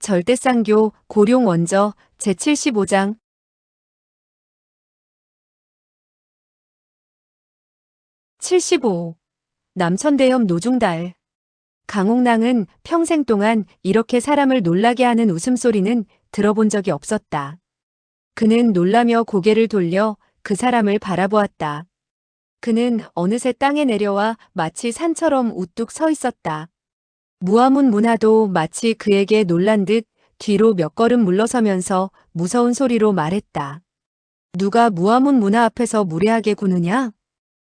절대쌍교 고룡원저 제75장 75. 남천대염 노중달. 강옥랑은 평생 동안 이렇게 사람을 놀라게 하는 웃음소리는 들어본 적이 없었다. 그는 놀라며 고개를 돌려 그 사람을 바라보았다. 그는 어느새 땅에 내려와 마치 산처럼 우뚝 서 있었다. 무화문 문화도 마치 그에게 놀란 듯 뒤로 몇 걸음 물러서면서 무서운 소리로 말했다. 누가 무화문 문화 앞에서 무례하게 구느냐?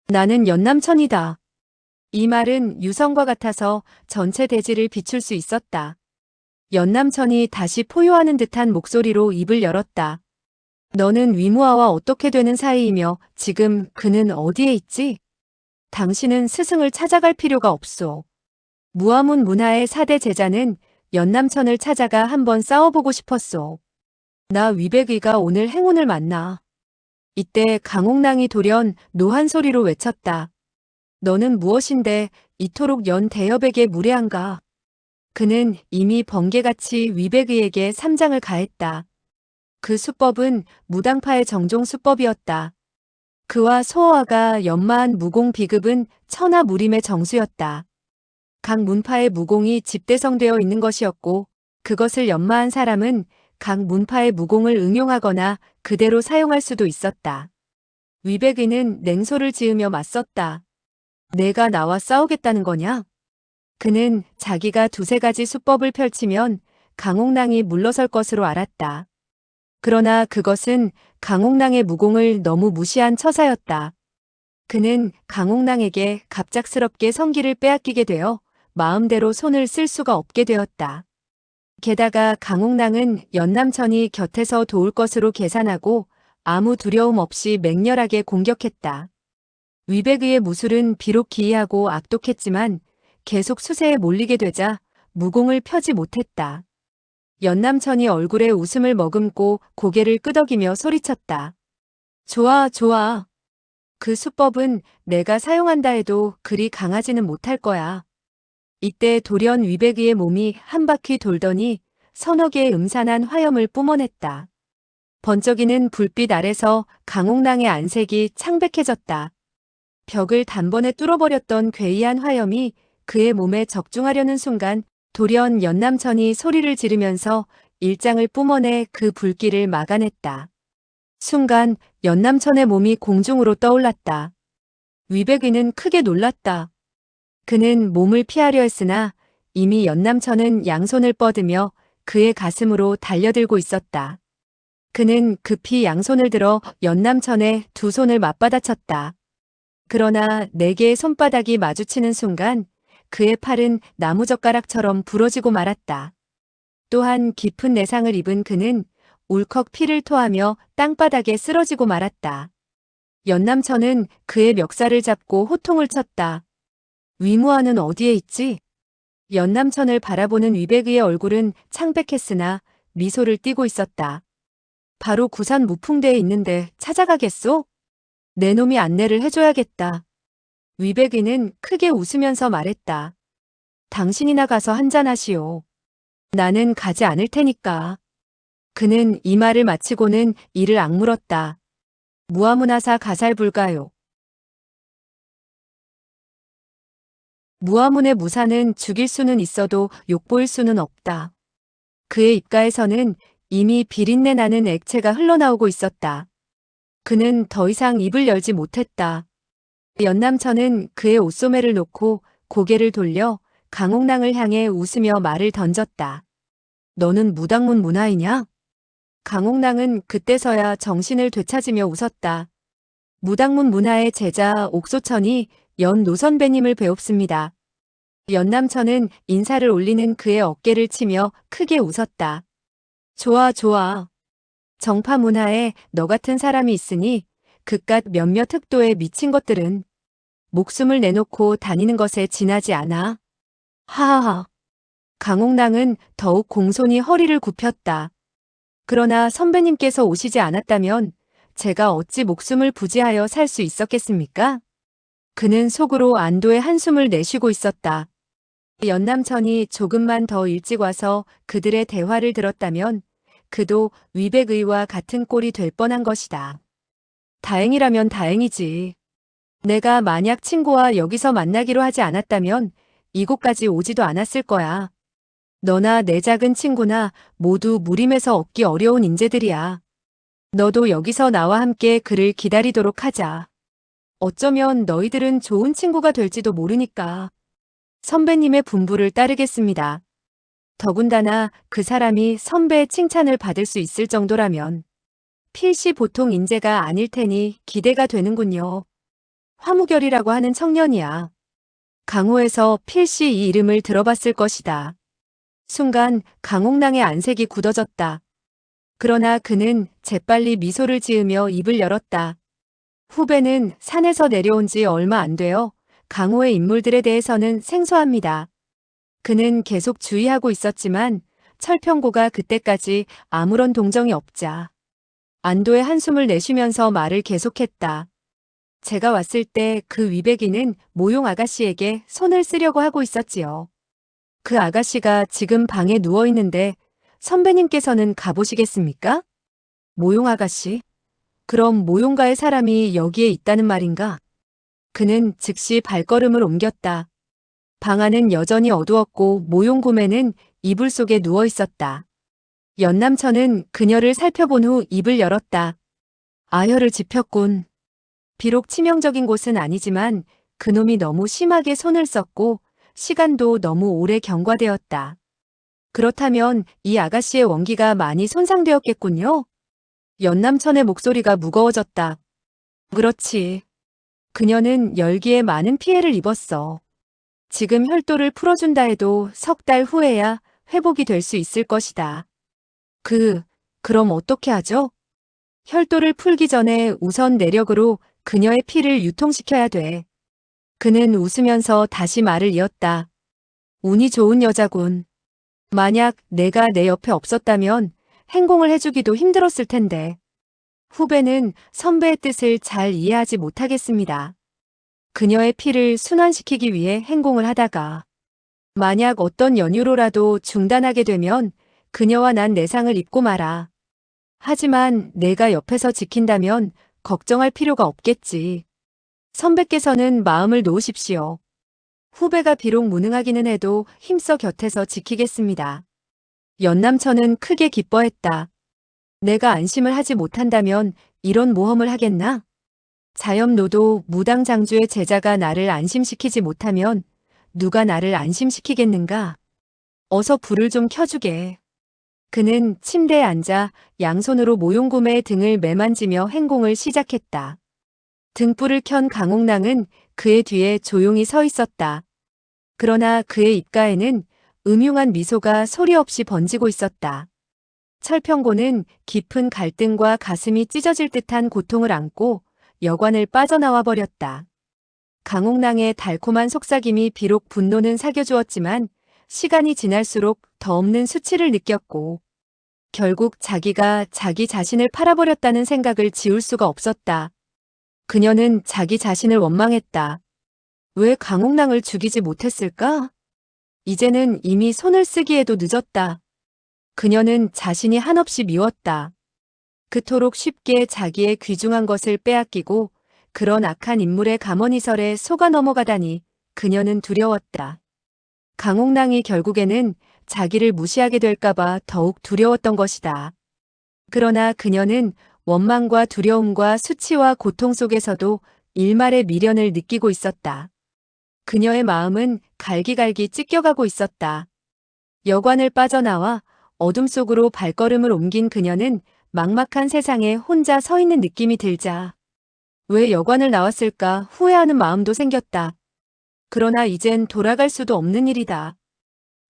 나는 연남천이다. 이 말은 유성과 같아서 전체 대지를 비출 수 있었다. 연남천이 다시 포효하는 듯한 목소리로 입을 열었다. 너는 위무아와 어떻게 되는 사이이며 지금 그는 어디에 있지? 당신은 스승을 찾아갈 필요가 없소. 무화문 문화의 4대 제자는 연남천을 찾아가 한번 싸워보고 싶었소. 나 위백의가 오늘 행운을 만나. 이때 강옥랑이 돌연 노한 소리로 외쳤다. 너는 무엇인데 이토록 연대엽에게 무례한가? 그는 이미 번개같이 위백의에게 삼장을 가했다. 그 수법은 무당파의 정종 수법이었다. 그와 소어아가 연마한 무공 비급은 천하무림의 정수였다. 각 문파의 무공이 집대성되어 있는 것이었고 그것을 연마한 사람은 각 문파의 무공을 응용하거나 그대로 사용할 수도 있었다. 위백의는 냉소를 지으며 맞섰다. 내가 나와 싸우겠다는 거냐? 그는 자기가 두세 가지 수법을 펼치면 강옥랑이 물러설 것으로 알았다. 그러나 그것은 강옥랑의 무공을 너무 무시한 처사였다. 그는 강옥랑에게 갑작스럽게 성기를 빼앗기게 되어 마음대로 손을 쓸 수가 없게 되었다. 게다가 강옥랑은 연남천이 곁에서 도울 것으로 계산하고 아무 두려움 없이 맹렬하게 공격했다. 위백의의 무술은 비록 기이하고 악독했지만 계속 수세에 몰리게 되자 무공을 펴지 못했다. 연남천이 얼굴에 웃음을 머금고 고개를 끄덕이며 소리쳤다. 좋아, 좋아. 그 수법은 내가 사용한다 해도 그리 강하지는 못할 거야. 이때 돌연 위백의의 몸이 한 바퀴 돌더니 서너 개의 음산한 화염을 뿜어냈다. 번쩍이는 불빛 아래서 강옥랑의 안색이 창백해졌다. 벽을 단번에 뚫어버렸던 괴이한 화염이 그의 몸에 적중하려는 순간 돌연 연남천이 소리를 지르면서 일장을 뿜어내 그 불길을 막아냈다. 순간 연남천의 몸이 공중으로 떠올랐다. 위백의는 크게 놀랐다. 그는 몸을 피하려 했으나 이미 연남천은 양손을 뻗으며 그의 가슴으로 달려들고 있었다. 그는 급히 양손을 들어 연남천의 두 손을 맞받아쳤다. 그러나 네 개의 손바닥이 마주치는 순간 그의 팔은 나무젓가락처럼 부러지고 말았다. 또한 깊은 내상을 입은 그는 울컥 피를 토하며 땅바닥에 쓰러지고 말았다. 연남천은 그의 멱살을 잡고 호통을 쳤다. 위무아는 어디에 있지? 연남천을 바라보는 위백의의 얼굴은 창백했으나 미소를 띠고 있었다. 바로 구산 무풍대에 있는데 찾아가겠소? 내 놈이 안내를 해줘야겠다. 위백의는 크게 웃으면서 말했다. 당신이나 가서 한잔하시오. 나는 가지 않을 테니까. 그는 이 말을 마치고는 이를 악물었다. 무화문하사 가살불가요. 무화문의 무사는 죽일 수는 있어도 욕보일 수는 없다. 그의 입가에서는 이미 비린내 나는 액체가 흘러나오고 있었다. 그는 더 이상 입을 열지 못했다. 연남천은 그의 옷소매를 놓고 고개를 돌려 강옥랑을 향해 웃으며 말을 던졌다. 너는 무당문 문화이냐? 강옥랑은 그때서야 정신을 되찾으며 웃었다. 무당문 문화의 제자 옥소천이 연 노선배님을 배웁습니다. 연남천은 인사를 올리는 그의 어깨를 치며 크게 웃었다. 좋아, 좋아. 정파 문화에 너 같은 사람이 있으니 그깟 몇몇 흑도에 미친 것들은 목숨을 내놓고 다니는 것에 지나지 않아. 하하하. 강옥랑은 더욱 공손히 허리를 굽혔다. 그러나 선배님께서 오시지 않았다면 제가 어찌 목숨을 부지하여 살 수 있었겠습니까? 그는 속으로 안도의 한숨을 내쉬고 있었다. 연남천이 조금만 더 일찍 와서 그들의 대화를 들었다면 그도 위백의와 같은 꼴이 될 뻔한 것이다. 다행이라면 다행이지. 내가 만약 친구와 여기서 만나기로 하지 않았다면 이곳까지 오지도 않았을 거야. 너나 내 작은 친구나 모두 무림에서 얻기 어려운 인재들이야. 너도 여기서 나와 함께 그를 기다리도록 하자. 어쩌면 너희들은 좋은 친구가 될지도 모르니까. 선배님의 분부를 따르겠습니다. 더군다나 그 사람이 선배의 칭찬을 받을 수 있을 정도라면 필시 보통 인재가 아닐 테니 기대가 되는군요. 화무결이라고 하는 청년이야. 강호에서 필시 이 이름을 들어봤을 것이다. 순간 강옥랑의 안색이 굳어졌다. 그러나 그는 재빨리 미소를 지으며 입을 열었다. 후배는 산에서 내려온 지 얼마 안 되어 강호의 인물들에 대해서는 생소합니다. 그는 계속 주의하고 있었지만 철평고가 그때까지 아무런 동정이 없자 안도의 한숨을 내쉬면서 말을 계속했다. 제가 왔을 때 그 위백이는 모용 아가씨에게 손을 쓰려고 하고 있었지요. 그 아가씨가 지금 방에 누워 있는데 선배님께서는 가보시겠습니까? 모용 아가씨? 그럼 모용가의 사람이 여기에 있다는 말인가? 그는 즉시 발걸음을 옮겼다. 방 안은 여전히 어두웠고 모용구매는 이불 속에 누워 있었다. 연남천은 그녀를 살펴본 후 입을 열었다. 아혈을 짚혔군. 비록 치명적인 곳은 아니지만 그놈이 너무 심하게 손을 썼고 시간도 너무 오래 경과되었다. 그렇다면 이 아가씨의 원기가 많이 손상되었겠군요. 연남천의 목소리가 무거워졌다. 그렇지. 그녀는 열기에 많은 피해를 입었어. 지금 혈도를 풀어준다 해도 석 달 후에야 회복이 될 수 있을 것이다. 그럼 어떻게 하죠? 혈도를 풀기 전에 우선 내력으로 그녀의 피를 유통시켜야 돼. 그는 웃으면서 다시 말을 이었다. 운이 좋은 여자군. 만약 내가 내 옆에 없었다면 행공을 해주기도 힘들었을 텐데. 후배는 선배의 뜻을 잘 이해하지 못하겠습니다. 그녀의 피를 순환시키기 위해 행공을 하다가 만약 어떤 연유로라도 중단하게 되면 그녀와 난 내상을 입고 말아. 하지만 내가 옆에서 지킨다면 걱정할 필요가 없겠지. 선배께서는 마음을 놓으십시오. 후배가 비록 무능하기는 해도 힘써 곁에서 지키겠습니다. 연남천은 크게 기뻐했다. 내가 안심을 하지 못한다면 이런 모험을 하겠나? 자염노도 무당장주의 제자가 나를 안심시키지 못하면 누가 나를 안심시키겠는가? 어서 불을 좀 켜주게. 그는 침대에 앉아 양손으로 모용구매의 등을 매만지며 행공을 시작했다. 등불을 켠 강옥랑은 그의 뒤에 조용히 서 있었다. 그러나 그의 입가에는 음흉한 미소가 소리 없이 번지고 있었다. 철평고는 깊은 갈등과 가슴이 찢어질 듯한 고통을 안고 여관을 빠져나와 버렸다. 강옥랑의 달콤한 속삭임이 비록 분노는 사겨주었지만 시간이 지날수록 더 없는 수치를 느꼈고 결국 자기가 자기 자신을 팔아버렸다는 생각을 지울 수가 없었다. 그녀는 자기 자신을 원망했다. 왜 강옥랑을 죽이지 못했을까? 이제는 이미 손을 쓰기에도 늦었다. 그녀는 자신이 한없이 미웠다. 그토록 쉽게 자기의 귀중한 것을 빼앗기고 그런 악한 인물의 감언이설에 속아 넘어가다니 그녀는 두려웠다. 강옥랑이 결국에는 자기를 무시하게 될까봐 더욱 두려웠던 것이다. 그러나 그녀는 원망과 두려움과 수치와 고통 속에서도 일말의 미련을 느끼고 있었다. 그녀의 마음은 갈기갈기 찢겨가고 있었다. 여관을 빠져나와 어둠 속으로 발걸음을 옮긴 그녀는 막막한 세상에 혼자 서 있는 느낌이 들자 왜 여관을 나왔을까 후회하는 마음도 생겼다. 그러나 이젠 돌아갈 수도 없는 일이다.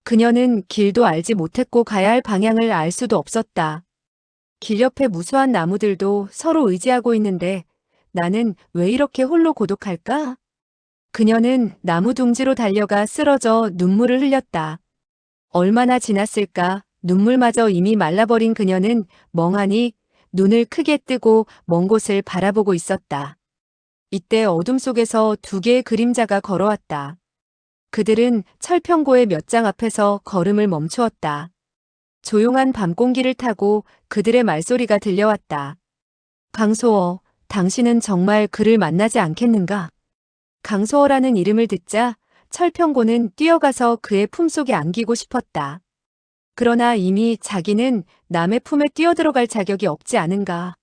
그녀는 길도 알지 못했고 가야 할 방향을 알 수도 없었다. 길 옆에 무수한 나무들도 서로 의지하고 있는데 나는 왜 이렇게 홀로 고독할까? 그녀는 나무 둥지로 달려가 쓰러져 눈물을 흘렸다. 얼마나 지났을까? 눈물마저 이미 말라버린 그녀는 멍하니 눈을 크게 뜨고 먼 곳을 바라보고 있었다. 이때 어둠 속에서 두 개의 그림자가 걸어왔다. 그들은 철평고의 몇 장 앞에서 걸음을 멈추었다. 조용한 밤 공기를 타고 그들의 말소리가 들려왔다. 강소어, 당신은 정말 그를 만나지 않겠는가? 강소어라는 이름을 듣자 철평고는 뛰어가서 그의 품속에 안기고 싶었다. 그러나 이미 자기는 남의 품에 뛰어들어갈 자격이 없지 않은가.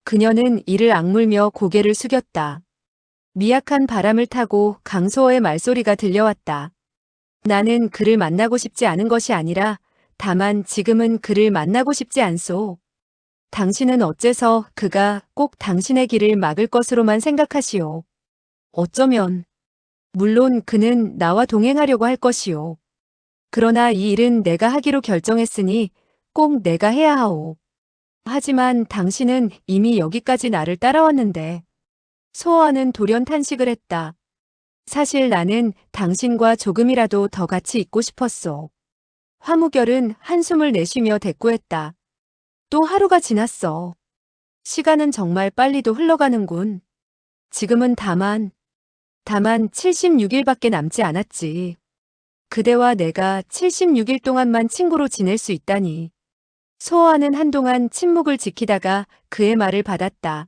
그녀는 이를 악물며 고개를 숙였다. 미약한 바람을 타고 강소어의 말소리가 들려왔다. 나는 그를 만나고 싶지 않은 것이 아니라 다만 지금은 그를 만나고 싶지 않소. 당신은 어째서 그가 꼭 당신의 길을 막을 것으로만 생각하시오. 어쩌면 물론 그는 나와 동행하려고 할 것이오. 그러나 이 일은 내가 하기로 결정했으니 꼭 내가 해야 하오. 하지만 당신은 이미 여기까지 나를 따라왔는데. 소어아는 돌연 탄식을 했다. 사실 나는 당신과 조금이라도 더 같이 있고 싶었소. 화무결은 한숨을 내쉬며 대꾸했다. 또 하루가 지났어. 시간은 정말 빨리도 흘러가는군. 지금은 다만 76일밖에 남지 않았지. 그대와 내가 76일 동안만 친구로 지낼 수 있다니. 소어아는 한동안 침묵을 지키다가 그의 말을 받았다.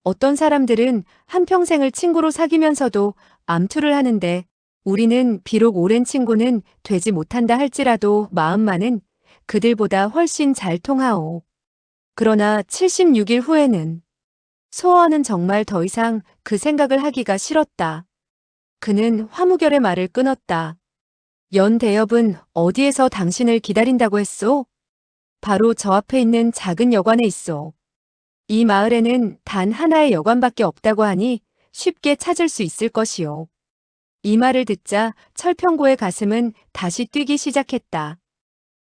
어떤 사람들은 한평생을 친구로 사귀면서도 암투를 하는데 우리는 비록 오랜 친구는 되지 못한다 할지라도 마음만은 그들보다 훨씬 잘 통하오. 그러나 76일 후에는 소어아는 정말 더 이상 그 생각을 하기가 싫었다. 그는 화무결의 말을 끊었다. 연대엽은 어디에서 당신을 기다린다고 했소? 바로 저 앞에 있는 작은 여관에 있소. 이 마을에는 단 하나의 여관밖에 없다고 하니 쉽게 찾을 수 있을 것이오. 이 말을 듣자 철평고의 가슴은 다시 뛰기 시작했다.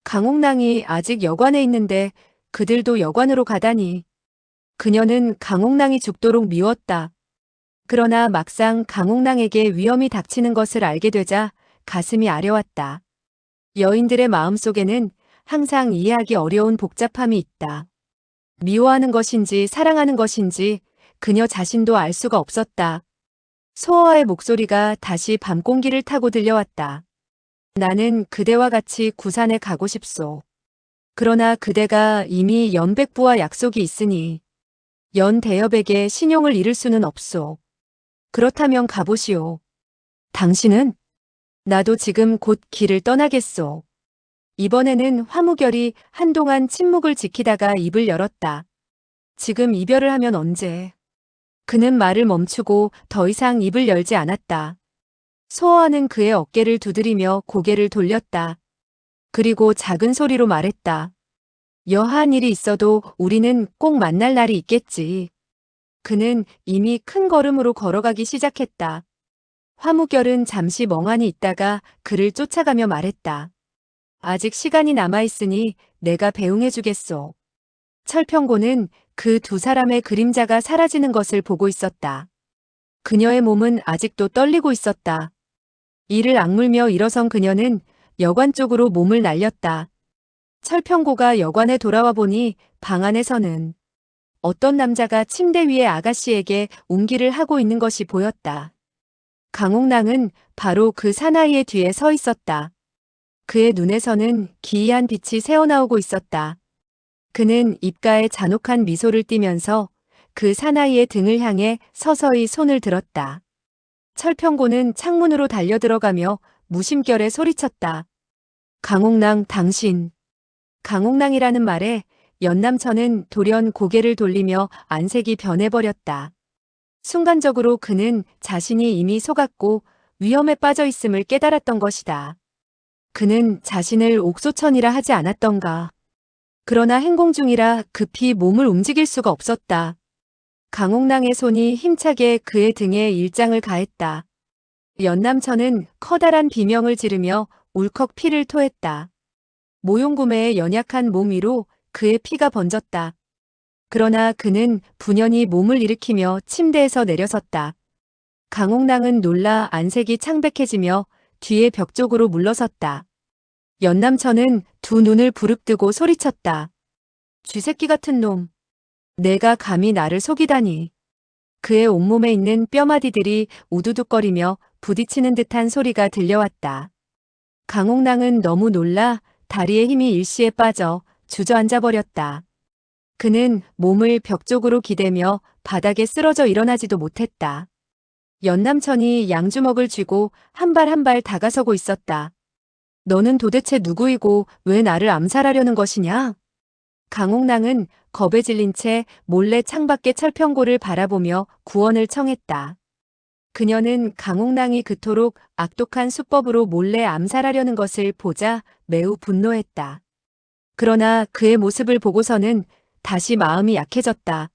강옥랑이 아직 여관에 있는데 그들도 여관으로 가다니. 그녀는 강옥랑이 죽도록 미웠다. 그러나 막상 강옥랑에게 위험이 닥치는 것을 알게 되자 가슴이 아려왔다. 여인들의 마음속에는 항상 이해하기 어려운 복잡함이 있다. 미워하는 것인지 사랑하는 것인지 그녀 자신도 알 수가 없었다. 소어아의 목소리가 다시 밤 공기를 타고 들려왔다. 나는 그대와 같이 구산에 가고 싶소. 그러나 그대가 이미 연백부와 약속이 있으니 연대엽에게 신용을 잃을 수는 없소. 그렇다면 가보시오. 당신은? 나도 지금 곧 길을 떠나겠소. 이번에는 화무결이 한동안 침묵을 지키다가 입을 열었다. 지금 이별을 하면 언제? 그는 말을 멈추고 더 이상 입을 열지 않았다. 소어아는 그의 어깨를 두드리며 고개를 돌렸다. 그리고 작은 소리로 말했다. 여하한 일이 있어도 우리는 꼭 만날 날이 있겠지. 그는 이미 큰 걸음으로 걸어가기 시작했다. 화무결은 잠시 멍하니 있다가 그를 쫓아가며 말했다. 아직 시간이 남아있으니 내가 배웅해주겠소. 철평고는 그 두 사람의 그림자가 사라지는 것을 보고 있었다. 그녀의 몸은 아직도 떨리고 있었다. 이를 악물며 일어선 그녀는 여관 쪽으로 몸을 날렸다. 철평고가 여관에 돌아와 보니 방 안에서는 어떤 남자가 침대 위에 아가씨에게 옹기를 하고 있는 것이 보였다. 강옥랑은 바로 그 사나이의 뒤에 서 있었다. 그의 눈에서는 기이한 빛이 새어나오고 있었다. 그는 입가에 잔혹한 미소를 띠면서 그 사나이의 등을 향해 서서히 손을 들었다. 철평고는 창문으로 달려들어가며 무심결에 소리쳤다. 강옥랑 당신. 강옥랑이라는 말에 연남천은 돌연 고개를 돌리며 안색이 변해버렸다. 순간적으로 그는 자신이 이미 속았고 위험에 빠져 있음을 깨달았던 것이다. 그는 자신을 옥소천이라 하지 않았던가. 그러나 행공 중이라 급히 몸을 움직일 수가 없었다. 강옥랑의 손이 힘차게 그의 등에 일장을 가했다. 연남천은 커다란 비명을 지르며 울컥 피를 토했다. 모용구매의 연약한 몸 위로 그의 피가 번졌다. 그러나 그는 분연히 몸을 일으키며 침대에서 내려섰다. 강옥랑은 놀라 안색이 창백해지며 뒤에 벽 쪽으로 물러섰다. 연남천은 두 눈을 부릅뜨고 소리쳤다. 쥐새끼 같은 놈. 내가 감히 나를 속이다니. 그의 온몸에 있는 뼈마디들이 우두둑거리며 부딪히는 듯한 소리가 들려왔다. 강옥랑은 너무 놀라 다리에 힘이 일시에 빠져 주저앉아 버렸다. 그는 몸을 벽 쪽으로 기대며 바닥에 쓰러져 일어나지도 못했다. 연남천이 양주먹을 쥐고 한 발 한 발 다가서고 있었다. 너는 도대체 누구이고 왜 나를 암살하려는 것이냐? 강옥랑은 겁에 질린 채 몰래 창밖의 철평고를 바라보며 구원을 청했다. 그녀는 강옥랑이 그토록 악독한 수법으로 몰래 암살하려는 것을 보자 매우 분노했다. 그러나 그의 모습을 보고서는 다시 마음이 약해졌다.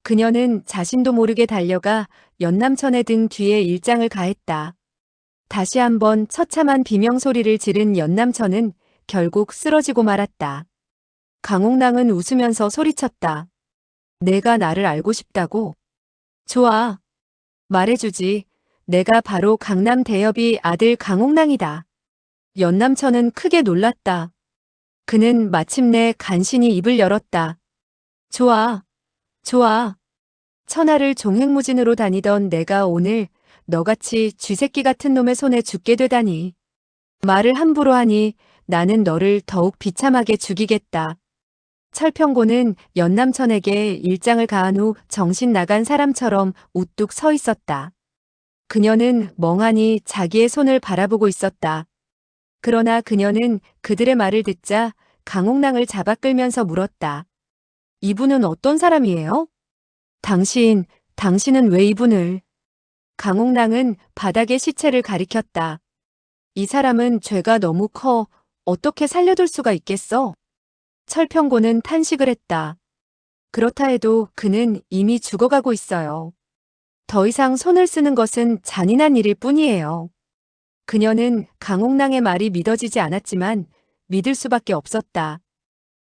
그녀는 자신도 모르게 달려가 연남천의 등 뒤에 일장을 가했다. 다시 한번 처참한 비명소리를 지른 연남천은 결국 쓰러지고 말았다. 강옥랑은 웃으면서 소리쳤다. 내가 나를 알고 싶다고? 좋아. 말해주지. 내가 바로 강남 대여비 아들 강옥랑이다. 연남천은 크게 놀랐다. 그는 마침내 간신히 입을 열었다. 좋아. 좋아. 천하를 종횡무진으로 다니던 내가 오늘 너같이 쥐새끼 같은 놈의 손에 죽게 되다니. 말을 함부로 하니 나는 너를 더욱 비참하게 죽이겠다. 철평고는 연남천에게 일장을 가한 후 정신 나간 사람처럼 우뚝 서 있었다. 그녀는 멍하니 자기의 손을 바라보고 있었다. 그러나 그녀는 그들의 말을 듣자 강옥랑을 잡아 끌면서 물었다. 이분은 어떤 사람이에요? 당신은 왜 이분을? 강옥랑은 바닥의 시체를 가리켰다. 이 사람은 죄가 너무 커. 어떻게 살려둘 수가 있겠어? 철평고는 탄식을 했다. 그렇다 해도 그는 이미 죽어가고 있어요. 더 이상 손을 쓰는 것은 잔인한 일일 뿐이에요. 그녀는 강옥랑의 말이 믿어지지 않았지만 믿을 수밖에 없었다.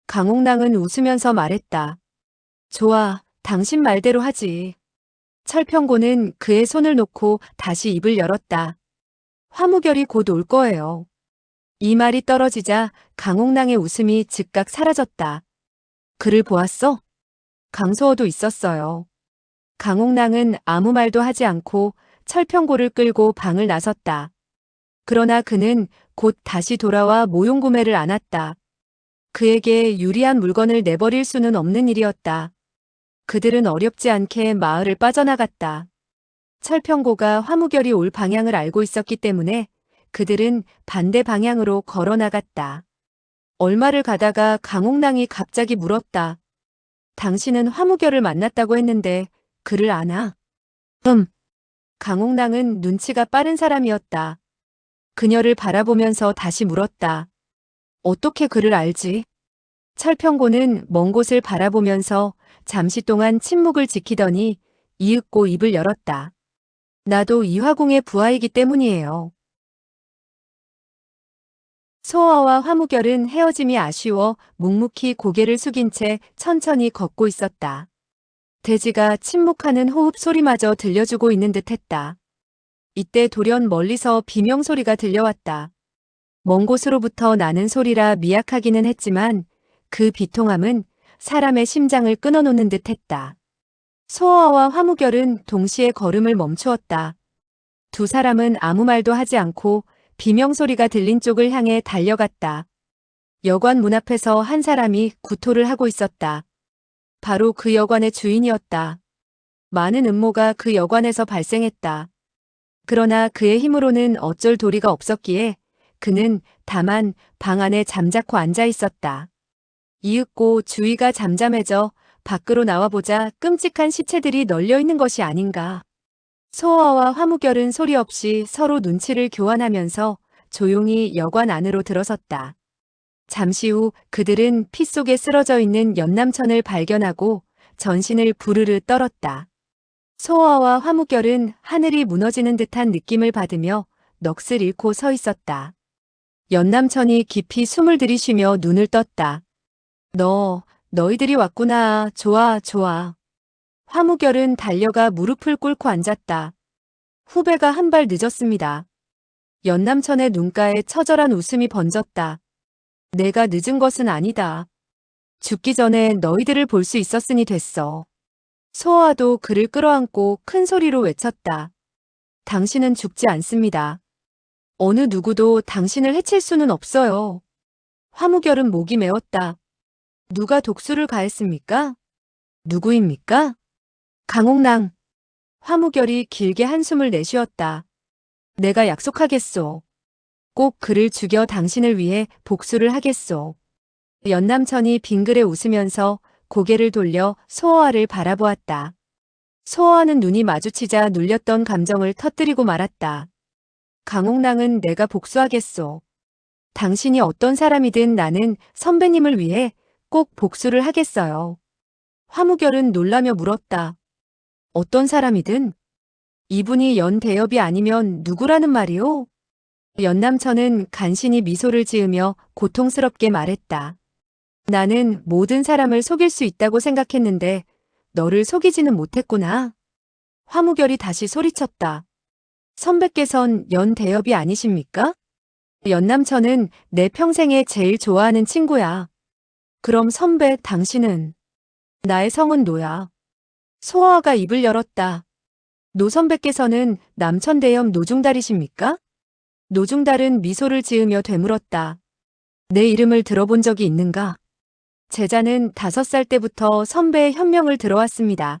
강옥랑은 웃으면서 말했다. 좋아, 당신 말대로 하지. 철평고는 그의 손을 놓고 다시 입을 열었다. 화무결이 곧 올 거예요. 이 말이 떨어지자 강옥랑의 웃음이 즉각 사라졌다. 그를 보았어? 강소호도 있었어요. 강옥랑은 아무 말도 하지 않고 철평고를 끌고 방을 나섰다. 그러나 그는 곧 다시 돌아와 모용구매를 안았다. 그에게 유리한 물건을 내버릴 수는 없는 일이었다. 그들은 어렵지 않게 마을을 빠져나갔다. 철평고가 화무결이 올 방향을 알고 있었기 때문에 그들은 반대 방향으로 걸어 나갔다. 얼마를 가다가 강옥랑이 갑자기 물었다. 당신은 화무결을 만났다고 했는데 그를 아나? 강옥랑은 눈치가 빠른 사람이었다. 그녀를 바라보면서 다시 물었다. 어떻게 그를 알지? 철평고는 먼 곳을 바라보면서 잠시 동안 침묵을 지키더니 이윽고 입을 열었다. 나도 이화궁의 부하이기 때문이에요. 소어와 화무결은 헤어짐이 아쉬워 묵묵히 고개를 숙인 채 천천히 걷고 있었다. 돼지가 침묵하는 호흡 소리마저 들려주고 있는 듯했다. 이때 돌연 멀리서 비명소리가 들려왔다. 먼 곳으로부터 나는 소리라 미약하기는 했지만 그 비통함은 사람의 심장을 끊어놓는 듯했다. 소어와 화무결은 동시에 걸음을 멈추었다. 두 사람은 아무 말도 하지 않고 비명소리가 들린 쪽을 향해 달려갔다. 여관 문 앞에서 한 사람이 구토를 하고 있었다. 바로 그 여관의 주인이었다. 많은 음모가 그 여관에서 발생했다. 그러나 그의 힘으로는 어쩔 도리가 없었기에 그는 다만 방 안에 잠자코 앉아 있었다. 이윽고 주위가 잠잠해져 밖으로 나와보자 끔찍한 시체들이 널려 있는 것이 아닌가. 소어와 화무결은 소리 없이 서로 눈치를 교환하면서 조용히 여관 안으로 들어섰다. 잠시 후 그들은 피 속에 쓰러져 있는 연남천을 발견하고 전신을 부르르 떨었다. 소어와 화무결은 하늘이 무너지는 듯한 느낌을 받으며 넋을 잃고 서 있었다. 연남천이 깊이 숨을 들이쉬며 눈을 떴다. 너희들이 왔구나. 좋아, 좋아. 화무결은 달려가 무릎을 꿇고 앉았다. 후배가 한 발 늦었습니다. 연남천의 눈가에 처절한 웃음이 번졌다. 내가 늦은 것은 아니다. 죽기 전에 너희들을 볼 수 있었으니 됐어. 소아도 그를 끌어안고 큰 소리로 외쳤다. 당신은 죽지 않습니다. 어느 누구도 당신을 해칠 수는 없어요. 화무결은 목이 메었다. 누가 독수를 가했습니까? 누구입니까? 강옥랑. 화무결이 길게 한숨을 내쉬었다. 내가 약속하겠소. 꼭 그를 죽여 당신을 위해 복수를 하겠소. 연남천이 빙그레 웃으면서 고개를 돌려 소어아를 바라보았다. 소어아는 눈이 마주치자 눌렸던 감정을 터뜨리고 말았다. 강옥랑은 내가 복수하겠소. 당신이 어떤 사람이든 나는 선배님을 위해 꼭 복수를 하겠어요. 화무결은 놀라며 물었다. 어떤 사람이든? 이분이 연대엽이 아니면 누구라는 말이오? 연남천은 간신히 미소를 지으며 고통스럽게 말했다. 나는 모든 사람을 속일 수 있다고 생각했는데 너를 속이지는 못했구나. 화무결이 다시 소리쳤다. 선배께선 연대엽이 아니십니까? 연남천은 내 평생에 제일 좋아하는 친구야. 그럼 선배 당신은? 나의 성은 노야. 소아가 입을 열었다. 노 선배께서는 남천대염 노중달이십니까? 노중달은 미소를 지으며 되물었다. 내 이름을 들어본 적이 있는가? 제자는 5살 때부터 선배의 현명을 들어왔습니다.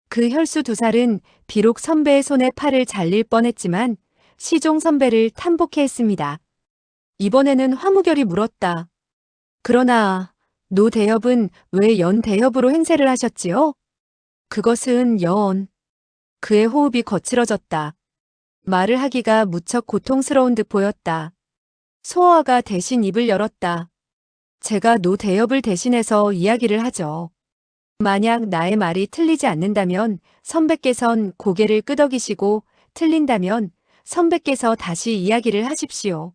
그 혈수 2살은 비록 선배의 손에 팔을 잘릴 뻔했지만 시종 선배를 탄복해 했습니다. 이번에는 화무결이 물었다. 그러나 노 대엽은 왜 연 대엽으로 행세를 하셨지요? 그것은 그의 호흡이 거칠어졌다. 말을 하기가 무척 고통스러운 듯 보였다. 소어아가 대신 입을 열었다. 제가 노 대엽을 대신해서 이야기를 하죠. 만약 나의 말이 틀리지 않는다면 선배께선 고개를 끄덕이시고 틀린다면 선배께서 다시 이야기를 하십시오.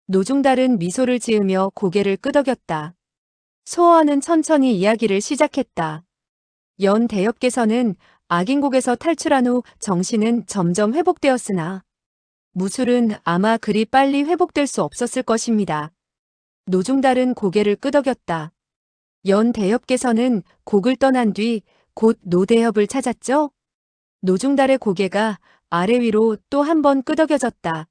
노중달은 미소를 지으며 고개를 끄덕였다. 소어아는 천천히 이야기를 시작했다. 연 대엽께서는 악인곡에서 탈출한 후 정신은 점점 회복되었으나 무술은 아마 그리 빨리 회복될 수 없었을 것입니다. 노중달은 고개를 끄덕였다. 연 대엽께서는 곡을 떠난 뒤 곧 노대엽을 찾았죠? 노중달의 고개가 아래 위로 또 한 번 끄덕여졌다.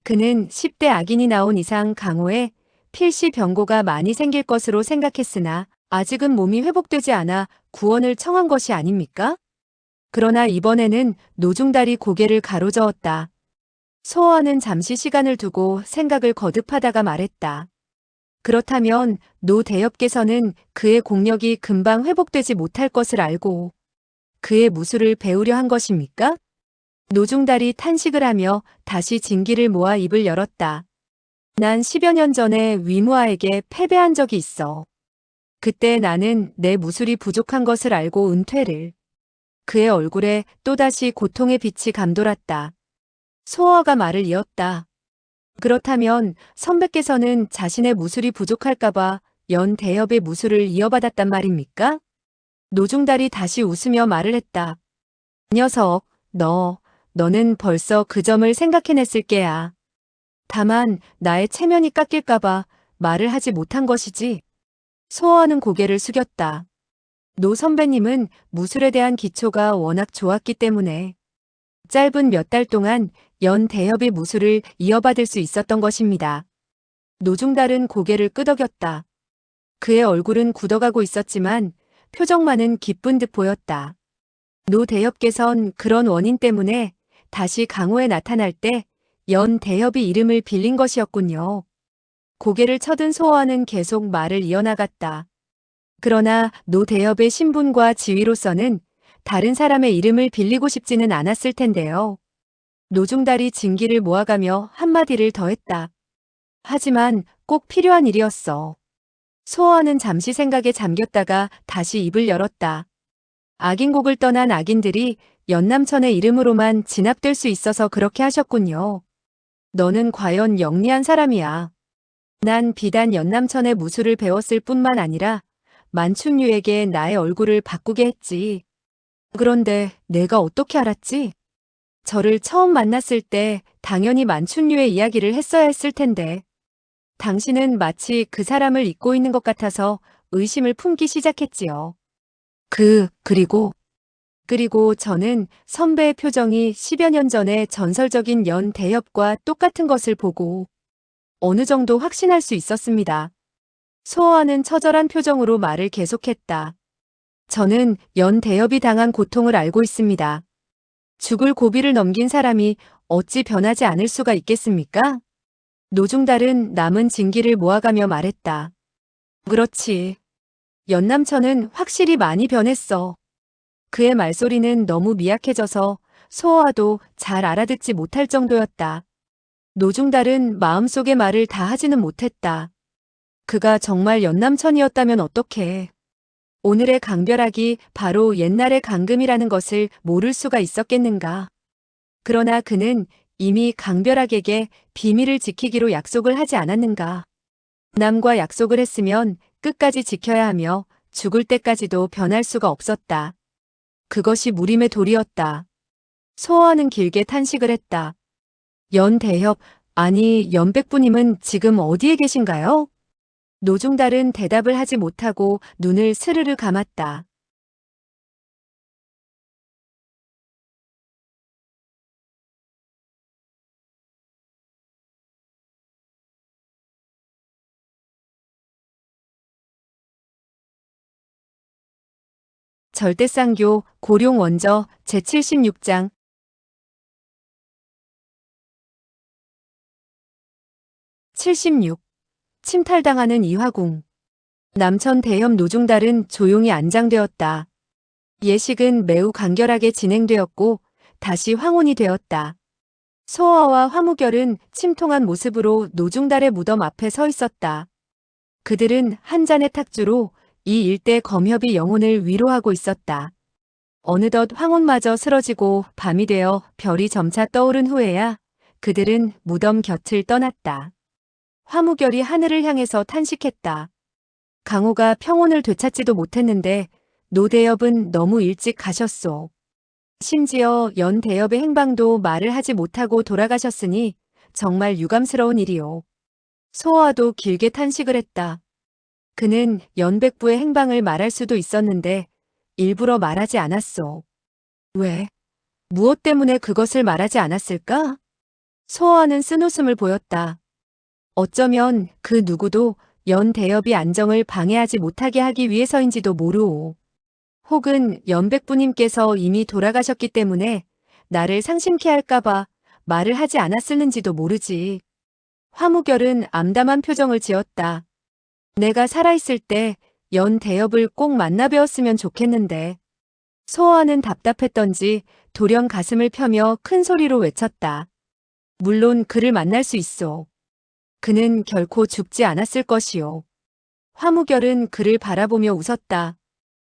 그는 10대 악인이 나온 이상 강호에 필시병고가 많이 생길 것으로 생각했으나 아직은 몸이 회복되지 않아 구원을 청한 것이 아닙니까? 그러나 이번에는 노중달이 고개를 가로저었다. 소어아는 잠시 시간을 두고 생각을 거듭하다가 말했다. 그렇다면 노 대엽께서는 그의 공력이 금방 회복되지 못할 것을 알고 그의 무술을 배우려 한 것입니까? 노중달이 탄식을 하며 다시 진기를 모아 입을 열었다. 난 10여 년 전에 위무아에게 패배한 적이 있어. 그때 나는 내 무술이 부족한 것을 알고 은퇴를. 그의 얼굴에 또다시 고통의 빛이 감돌았다. 소어가 말을 이었다. 그렇다면 선배께서는 자신의 무술이 부족할까봐 연 대엽의 무술을 이어받았단 말입니까? 노중달이 다시 웃으며 말을 했다. 녀석, 너는 벌써 그 점을 생각해냈을 게야. 다만 나의 체면이 깎일까봐 말을 하지 못한 것이지. 소어하는 고개를 숙였다. 노 선배님은 무술에 대한 기초가 워낙 좋았기 때문에 짧은 몇 달 동안 연 대엽의 무술을 이어받을 수 있었던 것입니다. 노중달은 고개를 끄덕였다. 그의 얼굴은 굳어가고 있었지만 표정만은 기쁜 듯 보였다. 노 대엽께선 그런 원인 때문에 다시 강호에 나타날 때 연 대엽이 이름을 빌린 것이었군요. 고개를 쳐든 소어는 계속 말을 이어나갔다. 그러나 노 대엽의 신분과 지위로서는 다른 사람의 이름을 빌리고 싶지는 않았을 텐데요. 노중달이 진기를 모아가며 한마디를 더했다. 하지만 꼭 필요한 일이었어. 소어는 잠시 생각에 잠겼다가 다시 입을 열었다. 악인곡을 떠난 악인들이 연남천의 이름으로만 진압될 수 있어서 그렇게 하셨군요. 너는 과연 영리한 사람이야. 난 비단 연남천의 무술을 배웠을 뿐만 아니라 만춘유에게 나의 얼굴을 바꾸게 했지. 그런데 내가 어떻게 알았지? 저를 처음 만났을 때 당연히 만춘유의 이야기를 했어야 했을 텐데. 당신은 마치 그 사람을 잊고 있는 것 같아서 의심을 품기 시작했지요. 그리고 그리고 저는 선배의 표정이 10여 년 전의 전설적인 연대협과 똑같은 것을 보고 어느 정도 확신할 수 있었습니다. 소호와는 처절한 표정으로 말을 계속했다. 저는 연대협이 당한 고통을 알고 있습니다. 죽을 고비를 넘긴 사람이 어찌 변하지 않을 수가 있겠습니까? 노중달은 남은 진기를 모아가며 말했다. 그렇지. 연남천은 확실히 많이 변했어. 그의 말소리는 너무 미약해져서 소호와도 잘 알아듣지 못할 정도였다. 노중달은 마음속의 말을 다 하지는 못했다. 그가 정말 연남천이었다면 어떡해. 오늘의 강벼락이 바로 옛날의 강금이라는 것을 모를 수가 있었겠는가. 그러나 그는 이미 강벼락에게 비밀을 지키기로 약속을 하지 않았는가. 남과 약속을 했으면 끝까지 지켜야 하며 죽을 때까지도 변할 수가 없었다. 그것이 무림의 도리였다. 소호와는 길게 탄식을 했다. 연대협, 아니 연백부님은 지금 어디에 계신가요? 노중달은 대답을 하지 못하고 눈을 스르르 감았다. 절대쌍교 고룡원저 제76장 76. 침탈당하는 이화궁. 남천 대협 노중달은 조용히 안장되었다. 예식은 매우 간결하게 진행되었고 다시 황혼이 되었다. 소호와와 화무결은 침통한 모습으로 노중달의 무덤 앞에 서 있었다. 그들은 한 잔의 탁주로 이 일대 검협의 영혼을 위로하고 있었다. 어느덧 황혼마저 쓰러지고 밤이 되어 별이 점차 떠오른 후에야 그들은 무덤 곁을 떠났다. 화무결이 하늘을 향해서 탄식했다. 강호가 평온을 되찾지도 못했는데 노대협은 너무 일찍 가셨소. 심지어 연대협의 행방도 말을 하지 못하고 돌아가셨으니 정말 유감스러운 일이오. 소호와도 길게 탄식을 했다. 그는 연백부의 행방을 말할 수도 있었는데 일부러 말하지 않았소. 왜? 무엇 때문에 그것을 말하지 않았을까? 소호와는 쓴웃음을 보였다. 어쩌면 그 누구도 연대협이 안정을 방해하지 못하게 하기 위해서인지도 모르오. 혹은 연백부님께서 이미 돌아가셨기 때문에 나를 상심케 할까봐 말을 하지 않았을는지도 모르지. 화무결은 암담한 표정을 지었다. 내가 살아있을 때 연대협을 꼭 만나 뵈었으면 좋겠는데. 소호와는 답답했던지 돌연 가슴을 펴며 큰 소리로 외쳤다. 물론 그를 만날 수 있어. 그는 결코 죽지 않았을 것이오. 화무결은 그를 바라보며 웃었다.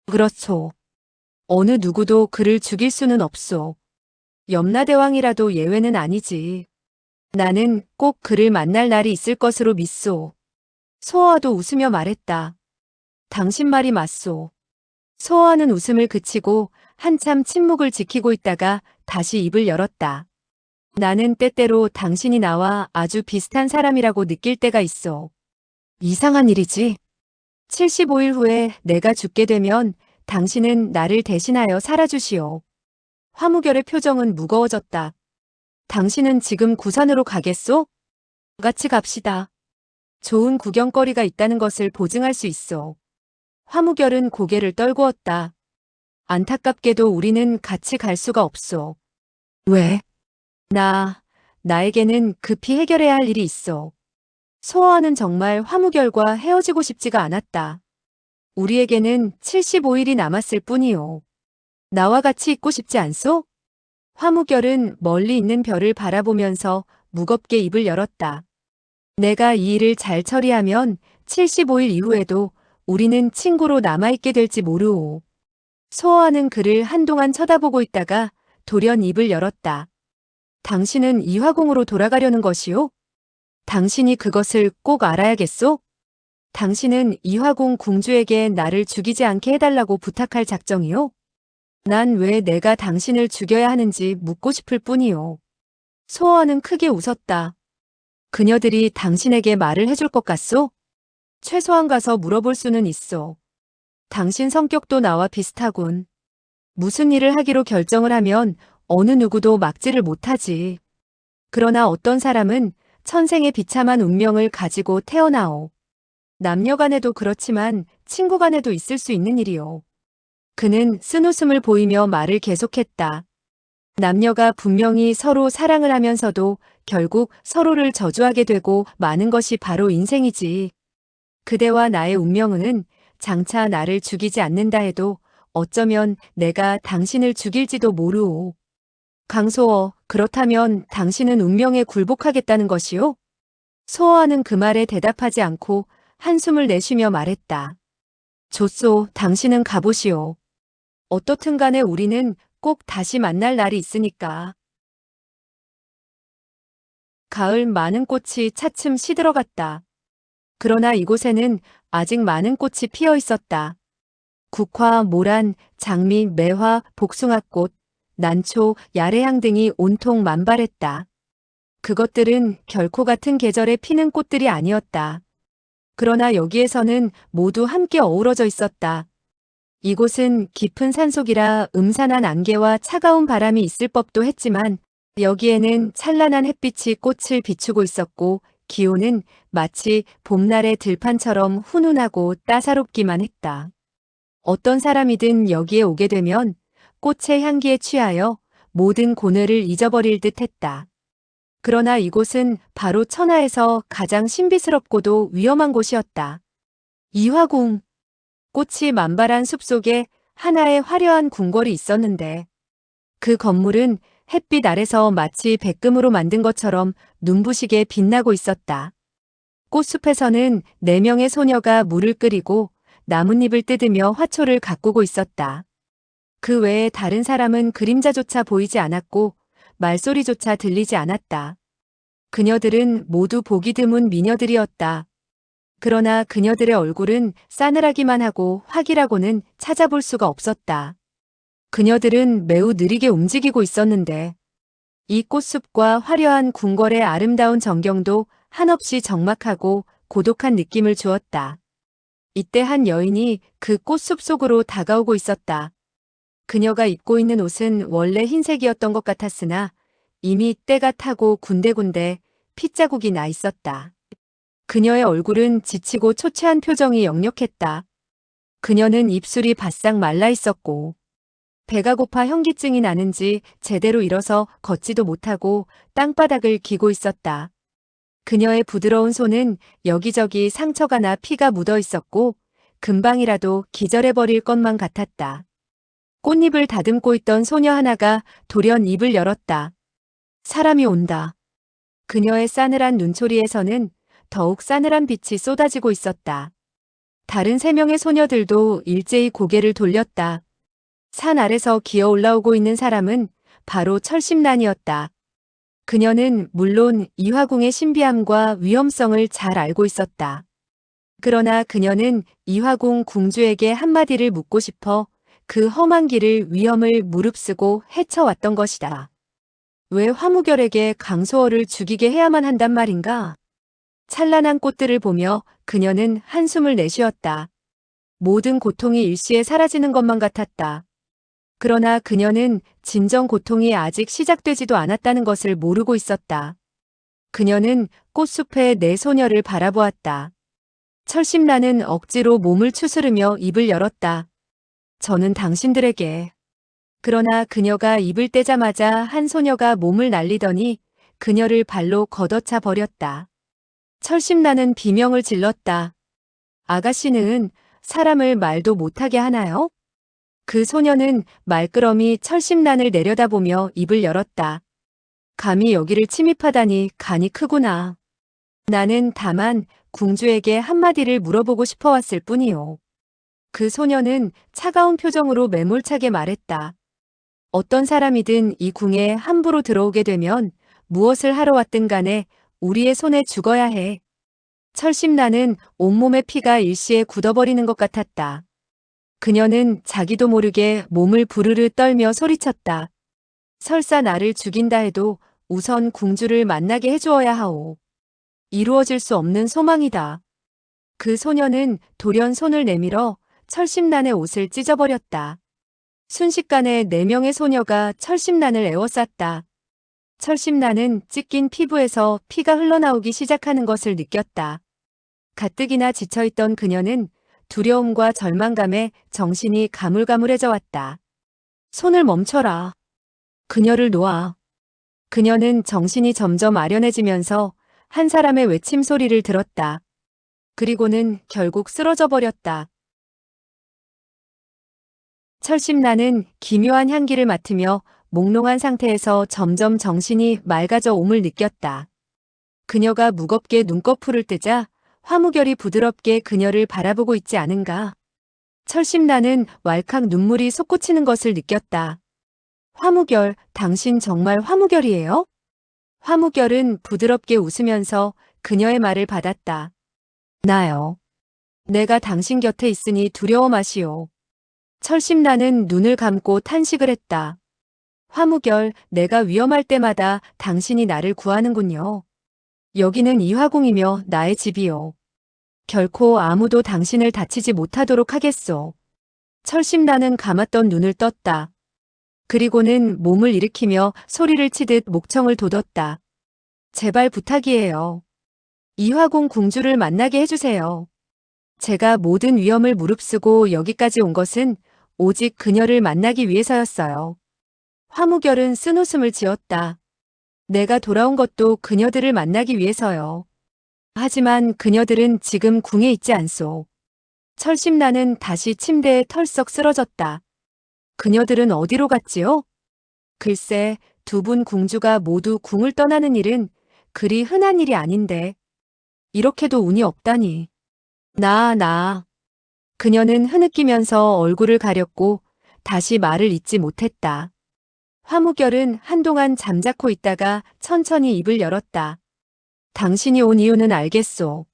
그렇소. 어느 누구도 그를 죽일 수는 없소. 염라대왕이라도 예외는 아니지. 나는 꼭 그를 만날 날이 있을 것으로 믿소. 소호와도 웃으며 말했다. 당신 말이 맞소. 소호와는 웃음을 그치고 한참 침묵을 지키고 있다가 다시 입을 열었다. 나는 때때로 당신이 나와 아주 비슷한 사람이라고 느낄 때가 있어. 이상한 일이지. 75일 후에 내가 죽게 되면 당신은 나를 대신하여 살아주시오. 화무결의 표정은 무거워졌다. 당신은 지금 구산으로 가겠소? 같이 갑시다. 좋은 구경거리가 있다는 것을 보증할 수 있어. 화무결은 고개를 떨구었다. 안타깝게도 우리는 같이 갈 수가 없소. 왜? 나에게는 급히 해결해야 할 일이 있어. 소호와는 정말 화무결과 헤어지고 싶지가 않았다. 우리에게는 75일이 남았을 뿐이오. 나와 같이 있고 싶지 않소? 화무결은 멀리 있는 별을 바라보면서 무겁게 입을 열었다. 내가 이 일을 잘 처리하면 75일 이후에도 우리는 친구로 남아있게 될지 모르오. 소호와는 그를 한동안 쳐다보고 있다가 돌연 입을 열었다. 당신은 이화궁으로 돌아가려는 것이오? 당신이 그것을 꼭 알아야겠소? 당신은 이화궁 궁주에게 나를 죽이지 않게 해달라고 부탁할 작정이오? 난 왜 내가 당신을 죽여야 하는지 묻고 싶을 뿐이오. 소호와는 크게 웃었다. 그녀들이 당신에게 말을 해줄 것 같소? 최소한 가서 물어볼 수는 있어. 당신 성격도 나와 비슷하군. 무슨 일을 하기로 결정을 하면 어느 누구도 막지를 못하지. 그러나 어떤 사람은 천생의 비참한 운명을 가지고 태어나오. 남녀 간에도 그렇지만 친구 간에도 있을 수 있는 일이요. 그는 쓴웃음을 보이며 말을 계속했다. 남녀가 분명히 서로 사랑을 하면서도 결국 서로를 저주하게 되고 마는 것이 바로 인생이지. 그대와 나의 운명은 장차 나를 죽이지 않는다 해도 어쩌면 내가 당신을 죽일지도 모르오. 강소어, 그렇다면 당신은 운명에 굴복하겠다는 것이오? 소어하는 그 말에 대답하지 않고 한숨을 내쉬며 말했다. 좋소, 당신은 가보시오. 어떻든 간에 우리는 꼭 다시 만날 날이 있으니까. 가을 많은 꽃이 차츰 시들어갔다. 그러나 이곳에는 아직 많은 꽃이 피어 있었다. 국화, 모란, 장미, 매화, 복숭아꽃, 난초, 야레향 등이 온통 만발했다. 그것들은 결코 같은 계절에 피는 꽃들이 아니었다. 그러나 여기에서는 모두 함께 어우러져 있었다. 이곳은 깊은 산속이라 음산한 안개와 차가운 바람이 있을 법도 했지만 여기에는 찬란한 햇빛이 꽃을 비추고 있었고 기온은 마치 봄날의 들판처럼 훈훈하고 따사롭기만 했다. 어떤 사람이든 여기에 오게 되면 꽃의 향기에 취하여 모든 고뇌를 잊어버릴 듯 했다. 그러나 이곳은 바로 천하에서 가장 신비스럽고도 위험한 곳이었다. 이화궁. 꽃이 만발한 숲속에 하나의 화려한 궁궐이 있었는데 그 건물은 햇빛 아래서 마치 백금으로 만든 것처럼 눈부시게 빛나고 있었다. 꽃숲에서는 4명의 소녀가 물을 끓이고 나뭇잎을 뜯으며 화초를 가꾸고 있었다. 그 외에 다른 사람은 그림자조차 보이지 않았고 말소리조차 들리지 않았다. 그녀들은 모두 보기 드문 미녀들이었다. 그러나 그녀들의 얼굴은 싸늘하기만 하고 확이라고는 찾아볼 수가 없었다. 그녀들은 매우 느리게 움직이고 있었는데 이 꽃숲과 화려한 궁궐의 아름다운 전경도 한없이 적막하고 고독한 느낌을 주었다. 이때 한 여인이 그 꽃숲 속으로 다가오고 있었다. 그녀가 입고 있는 옷은 원래 흰색이었던 것 같았으나 이미 때가 타고 군데군데 핏자국이 나 있었다. 그녀의 얼굴은 지치고 초췌한 표정이 역력했다. 그녀는 입술이 바싹 말라 있었고 배가 고파 현기증이 나는지 제대로 일어서 걷지도 못하고 땅바닥을 기고 있었다. 그녀의 부드러운 손은 여기저기 상처가 나 피가 묻어 있었고 금방이라도 기절해버릴 것만 같았다. 꽃잎을 다듬고 있던 소녀 하나가 돌연 입을 열었다. 사람이 온다. 그녀의 싸늘한 눈초리에서는 더욱 싸늘한 빛이 쏟아지고 있었다. 다른 3명의 소녀들도 일제히 고개를 돌렸다. 산 아래서 기어 올라오고 있는 사람은 바로 철심란이었다. 그녀는 물론 이화궁의 신비함과 위험성을 잘 알고 있었다. 그러나 그녀는 이화궁 궁주에게 한마디를 묻고 싶어 그 험한 길을 위험을 무릅쓰고 헤쳐왔던 것이다. 왜 화무결에게 강소월을 죽이게 해야만 한단 말인가? 찬란한 꽃들을 보며 그녀는 한숨을 내쉬었다. 모든 고통이 일시에 사라지는 것만 같았다. 그러나 그녀는 진정 고통이 아직 시작되지도 않았다는 것을 모르고 있었다. 그녀는 꽃숲의 4소녀를 바라보았다. 철심란은 억지로 몸을 추스르며 입을 열었다. 저는 당신들에게. 그러나 그녀가 입을 떼자마자 한 소녀가 몸을 날리더니 그녀를 발로 걷어차 버렸다. 철심란은 비명을 질렀다. 아가씨는 사람을 말도 못하게 하나요? 그 소녀는 말끄러미 철심란을 내려다보며 입을 열었다. 감히 여기를 침입하다니 간이 크구나. 나는 다만 궁주에게 한마디를 물어보고 싶어 왔을 뿐이요. 그 소녀는 차가운 표정으로 매몰차게 말했다. 어떤 사람이든 이 궁에 함부로 들어오게 되면 무엇을 하러 왔든 간에 우리의 손에 죽어야 해. 철심란은 온몸의 피가 일시에 굳어버리는 것 같았다. 그녀는 자기도 모르게 몸을 부르르 떨며 소리쳤다. 설사 나를 죽인다 해도 우선 궁주를 만나게 해주어야 하오. 이루어질 수 없는 소망이다. 그 소녀는 돌연 손을 내밀어 철심란의 옷을 찢어버렸다. 순식간에 4명의 소녀가 철심란을 에워쌌다. 철심란은 찢긴 피부에서 피가 흘러나오기 시작하는 것을 느꼈다. 가뜩이나 지쳐있던 그녀는 두려움과 절망감에 정신이 가물가물해져 왔다. 손을 멈춰라. 그녀를 놓아. 그녀는 정신이 점점 아련해지면서 한 사람의 외침 소리를 들었다. 그리고는 결국 쓰러져 버렸다. 철심란은 기묘한 향기를 맡으며 몽롱한 상태에서 점점 정신이 맑아져 옴을 느꼈다. 그녀가 무겁게 눈꺼풀을 뜨자 화무결이 부드럽게 그녀를 바라보고 있지 않은가. 철심란은 왈칵 눈물이 솟구치는 것을 느꼈다. 화무결, 당신 정말 화무결이에요? 화무결은 부드럽게 웃으면서 그녀의 말을 받았다. 나요. 내가 당신 곁에 있으니 두려워 마시오. 철심란은 눈을 감고 탄식을 했다. 화무결, 내가 위험할 때마다 당신이 나를 구하는군요. 여기는 이화궁이며 나의 집이요. 결코 아무도 당신을 다치지 못하도록 하겠소. 철심란은 감았던 눈을 떴다. 그리고는 몸을 일으키며 소리를 치듯 목청을 돋웠다. 제발 부탁이에요. 이화궁 궁주를 만나게 해주세요. 제가 모든 위험을 무릅쓰고 여기까지 온 것은 오직 그녀를 만나기 위해서였어요. 화무결은 쓴웃음을 지었다. 내가 돌아온 것도 그녀들을 만나기 위해서요. 하지만 그녀들은 지금 궁에 있지 않소. 철심란은 다시 침대에 털썩 쓰러졌다. 그녀들은 어디로 갔지요? 글쎄, 2분 궁주가 모두 궁을 떠나는 일은 그리 흔한 일이 아닌데. 이렇게도 운이 없다니. 나. 그녀는 흐느끼면서 얼굴을 가렸고 다시 말을 잇지 못했다. 화무결은 한동안 잠자코 있다가 천천히 입을 열었다. 당신이 온 이유는 알겠소.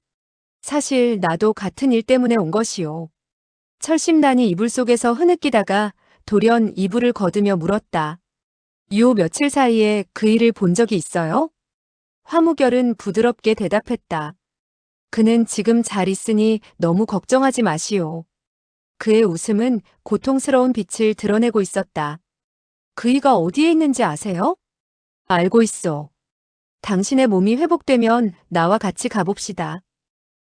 사실 나도 같은 일 때문에 온 것이오. 철심란이 이불 속에서 흐느끼다가 돌연 이불을 거두며 물었다. 요 며칠 사이에 그 일을 본 적이 있어요? 화무결은 부드럽게 대답했다. 그는 지금 잘 있으니 너무 걱정하지 마시오. 그의 웃음은 고통스러운 빛을 드러내고 있었다. 그이가 어디에 있는지 아세요? 알고 있어. 당신의 몸이 회복되면 나와 같이 가봅시다.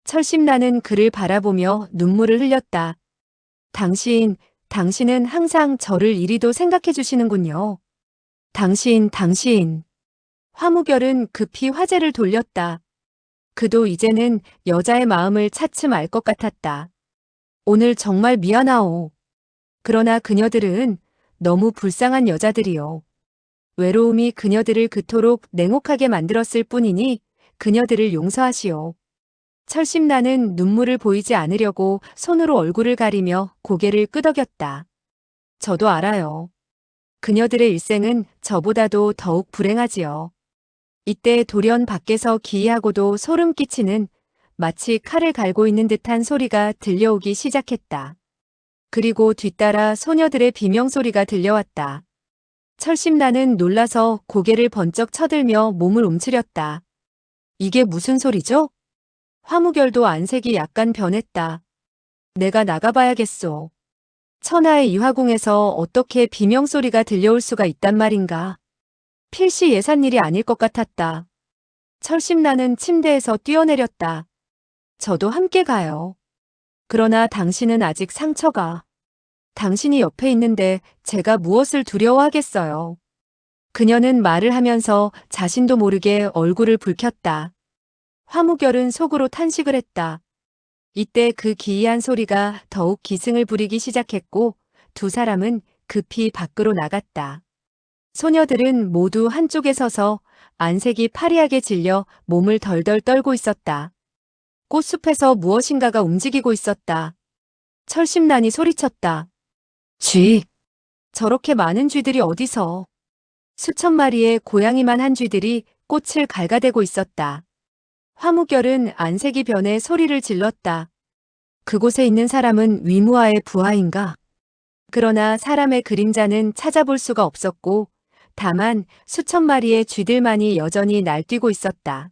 철심란은 그를 바라보며 눈물을 흘렸다. 당신은 항상 저를 이리도 생각해 주시는군요. 당신. 화무결은 급히 화제를 돌렸다. 그도 이제는 여자의 마음을 차츰 알 것 같았다. 오늘 정말 미안하오. 그러나 그녀들은 너무 불쌍한 여자들이요. 외로움이 그녀들을 그토록 냉혹하게 만들었을 뿐이니 그녀들을 용서하시오. 철심란은 눈물을 보이지 않으려고 손으로 얼굴을 가리며 고개를 끄덕였다. 저도 알아요. 그녀들의 일생은 저보다도 더욱 불행하지요. 이때 돌연 밖에서 기이하고도 소름 끼치는 마치 칼을 갈고 있는 듯한 소리가 들려오기 시작했다. 그리고 뒤따라 소녀들의 비명소리가 들려왔다. 철심란은 놀라서 고개를 번쩍 쳐들며 몸을 움츠렸다. 이게 무슨 소리죠? 화무결도 안색이 약간 변했다. 내가 나가봐야겠소. 천하의 이화궁에서 어떻게 비명소리가 들려올 수가 있단 말인가. 필시 예산 일이 아닐 것 같았다. 철심란은 침대에서 뛰어내렸다. 저도 함께 가요. 그러나 당신은 아직 상처가. 당신이 옆에 있는데 제가 무엇을 두려워하겠어요. 그녀는 말을 하면서 자신도 모르게 얼굴을 붉혔다. 화무결은 속으로 탄식을 했다. 이때 그 기이한 소리가 더욱 기승을 부리기 시작했고 2사람은 급히 밖으로 나갔다. 소녀들은 모두 한쪽에 서서 안색이 파리하게 질려 몸을 덜덜 떨고 있었다. 꽃숲에서 무엇인가가 움직이고 있었다. 철심란이 소리쳤다. 쥐! 저렇게 많은 쥐들이 어디서? 수천 마리의 고양이만 한 쥐들이 꽃을 갉아대고 있었다. 화무결은 안색이 변해 소리를 질렀다. 그곳에 있는 사람은 위무아의 부하인가? 그러나 사람의 그림자는 찾아볼 수가 없었고 다만 수천 마리의 쥐들만이 여전히 날뛰고 있었다.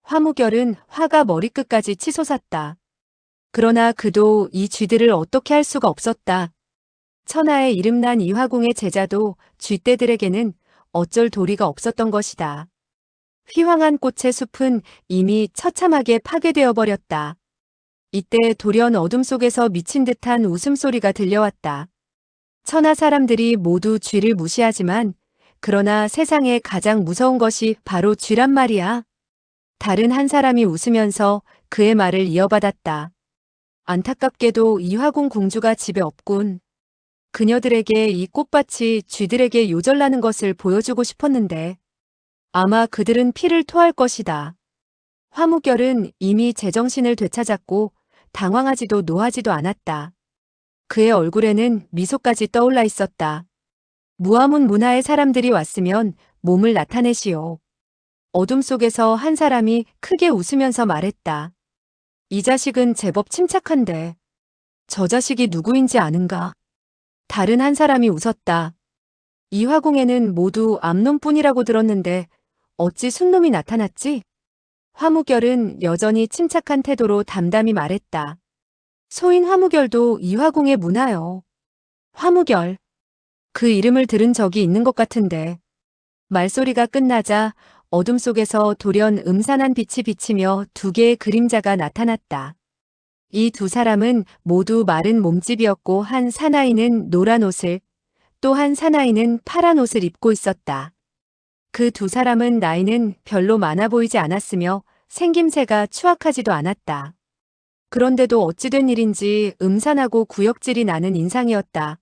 화무결은 화가 머리끝까지 치솟았다. 그러나 그도 이 쥐들을 어떻게 할 수가 없었다. 천하에 이름난 이화궁의 제자도 쥐떼들에게는 어쩔 도리가 없었던 것이다. 휘황한 꽃의 숲은 이미 처참하게 파괴되어 버렸다. 이때 돌연 어둠 속에서 미친 듯한 웃음소리가 들려왔다. 천하 사람들이 모두 쥐를 무시하지만 그러나 세상에 가장 무서운 것이 바로 쥐란 말이야. 다른 한 사람이 웃으면서 그의 말을 이어받았다. 안타깝게도 이화궁 공주가 집에 없군. 그녀들에게 이 꽃밭이 쥐들에게 요절나는 것을 보여주고 싶었는데 아마 그들은 피를 토할 것이다. 화무결은 이미 제정신을 되찾았고 당황하지도 노하지도 않았다. 그의 얼굴에는 미소까지 떠올라 있었다. 무화문 문화의 사람들이 왔으면 몸을 나타내시오. 어둠 속에서 한 사람이 크게 웃으면서 말했다. 이 자식은 제법 침착한데 저 자식이 누구인지 아는가? 다른 한 사람이 웃었다. 이화궁에는 모두 암놈뿐이라고 들었는데 어찌 순놈이 나타났지? 화무결은 여전히 침착한 태도로 담담히 말했다. 소인 화무결도 이화궁의 문화요. 화무결. 그 이름을 들은 적이 있는 것 같은데. 말소리가 끝나자 어둠 속에서 돌연 음산한 빛이 비치며 두 개의 그림자가 나타났다. 이 두 사람은 모두 마른 몸집이었고 한 사나이는 노란 옷을, 또 한 사나이는 파란 옷을 입고 있었다. 그 두 사람은 나이는 별로 많아 보이지 않았으며 생김새가 추악하지도 않았다. 그런데도 어찌된 일인지 음산하고 구역질이 나는 인상이었다.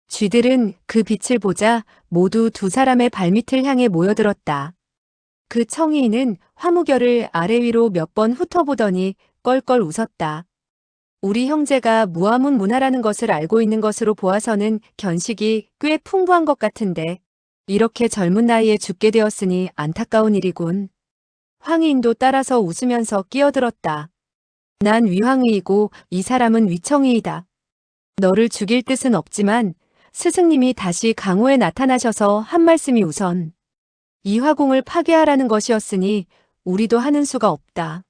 쥐들은 그 빛을 보자 모두 두 사람의 발밑을 향해 모여들었다. 그 청이인은 화무결을 아래 위로 몇 번 훑어보더니 껄껄 웃었다. 우리 형제가 무화문 문화라는 것을 알고 있는 것으로 보아서는 견식이 꽤 풍부한 것 같은데 이렇게 젊은 나이에 죽게 되었으니 안타까운 일이군. 황희인도 따라서 웃으면서 끼어들었다. 난 위황의이고 이 사람은 위청의이다. 너를 죽일 뜻은 없지만 스승님이 다시 강호에 나타나셔서 한 말씀이 우선 이화궁을 파괴하라는 것이었으니 우리도 하는 수가 없다.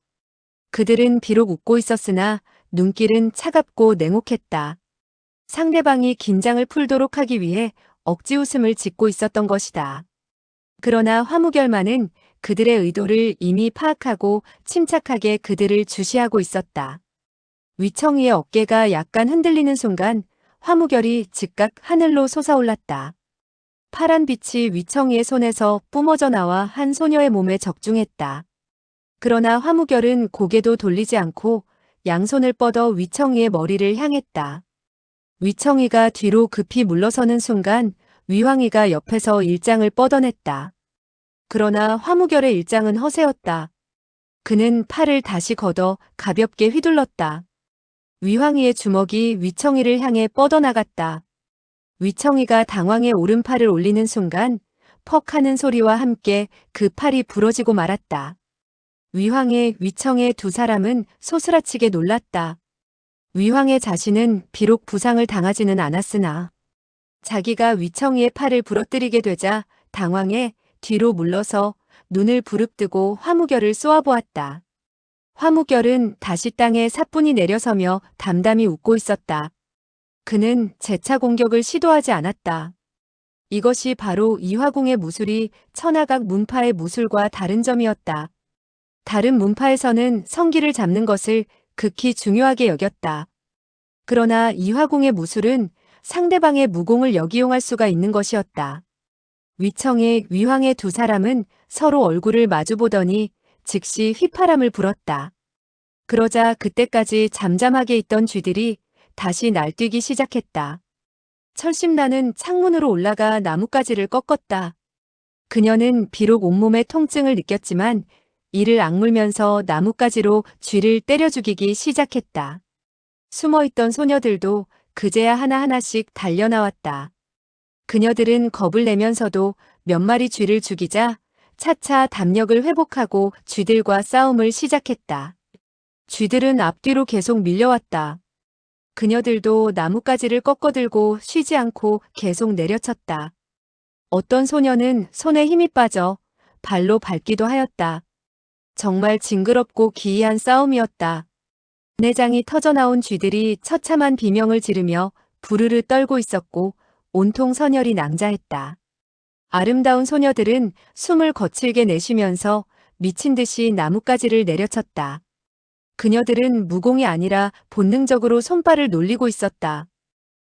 그들은 비록 웃고 있었으나 눈길은 차갑고 냉혹했다. 상대방이 긴장을 풀도록 하기 위해 억지 웃음을 짓고 있었던 것이다. 그러나 화무결만은 그들의 의도를 이미 파악하고 침착하게 그들을 주시하고 있었다. 위청이의 어깨가 약간 흔들리는 순간 화무결이 즉각 하늘로 솟아올랐다. 파란 빛이 위청이의 손에서 뿜어져 나와 한 소녀의 몸에 적중했다. 그러나 화무결은 고개도 돌리지 않고 양손을 뻗어 위청이의 머리를 향했다. 위청이가 뒤로 급히 물러서는 순간 위황이가 옆에서 일장을 뻗어냈다. 그러나 화무결의 일장은 허세였다. 그는 팔을 다시 걷어 가볍게 휘둘렀다. 위황이의 주먹이 위청이를 향해 뻗어나갔다. 위청이가 당황해 오른팔을 올리는 순간 퍽 하는 소리와 함께 그 팔이 부러지고 말았다. 위황의 위청의 두 사람은 소스라치게 놀랐다. 위황의 자신은 비록 부상을 당하지는 않았으나 자기가 위청이의 팔을 부러뜨리게 되자 당황해 뒤로 물러서 눈을 부릅뜨고 화무결을 쏘아보았다. 화무결은 다시 땅에 사뿐히 내려서며 담담히 웃고 있었다. 그는 재차 공격을 시도하지 않았다. 이것이 바로 이화궁의 무술이 천하각 문파의 무술과 다른 점이었다. 다른 문파에서는 성기를 잡는 것을 극히 중요하게 여겼다. 그러나 이화궁의 무술은 상대방의 무공을 역이용할 수가 있는 것이었다. 위청의 위황의 두 사람은 서로 얼굴을 마주보더니 즉시 휘파람을 불었다. 그러자 그때까지 잠잠하게 있던 쥐들이 다시 날뛰기 시작했다. 철심나는 창문으로 올라가 나뭇가지를 꺾었다. 그녀는 비록 온몸에 통증을 느꼈지만 이를 악물면서 나뭇가지로 쥐를 때려 죽이기 시작했다. 숨어있던 소녀들도 그제야 하나하나씩 달려나왔다. 그녀들은 겁을 내면서도 몇 마리 쥐를 죽이자 차차 담력을 회복하고 쥐들과 싸움을 시작했다. 쥐들은 앞뒤로 계속 밀려왔다. 그녀들도 나뭇가지를 꺾어들고 쉬지 않고 계속 내려쳤다. 어떤 소녀는 손에 힘이 빠져 발로 밟기도 하였다. 정말 징그럽고 기이한 싸움이었다. 내장이 터져나온 쥐들이 처참한 비명을 지르며 부르르 떨고 있었고 온통 선혈이 낭자했다. 아름다운 소녀들은 숨을 거칠게 내쉬면서 미친 듯이 나뭇가지를 내려쳤다. 그녀들은 무공이 아니라 본능적으로 손발을 놀리고 있었다.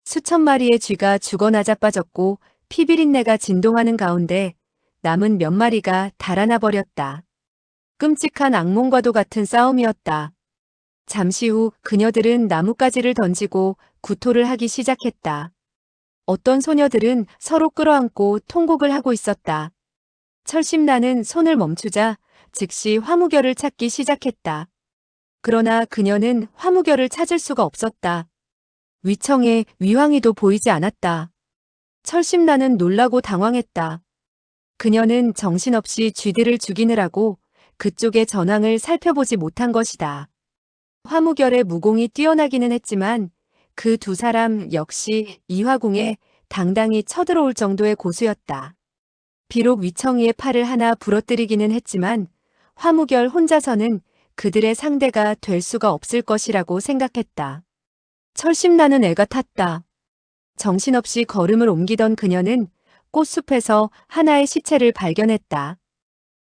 수천 마리의 쥐가 죽어 나자빠졌고 피비린내가 진동하는 가운데 남은 몇 마리가 달아나 버렸다. 끔찍한 악몽과도 같은 싸움이었다. 잠시 후 그녀들은 나뭇가지를 던지고 구토를 하기 시작했다. 어떤 소녀들은 서로 끌어안고 통곡을 하고 있었다. 철심나는 손을 멈추자 즉시 화무결을 찾기 시작했다. 그러나 그녀는 화무결을 찾을 수가 없었다. 위청에 위황이도 보이지 않았다. 철심나는 놀라고 당황했다. 그녀는 정신없이 쥐들을 죽이느라고 그쪽의 전황을 살펴보지 못한 것이다. 화무결의 무공이 뛰어나기는 했지만 그 두 사람 역시 이화궁에 당당히 쳐들어올 정도의 고수였다. 비록 위청이의 팔을 하나 부러뜨리기는 했지만 화무결 혼자서는 그들의 상대가 될 수가 없을 것이라고 생각했다. 철심나는 애가 탔다. 정신없이 걸음을 옮기던 그녀는 꽃숲에서 하나의 시체를 발견했다.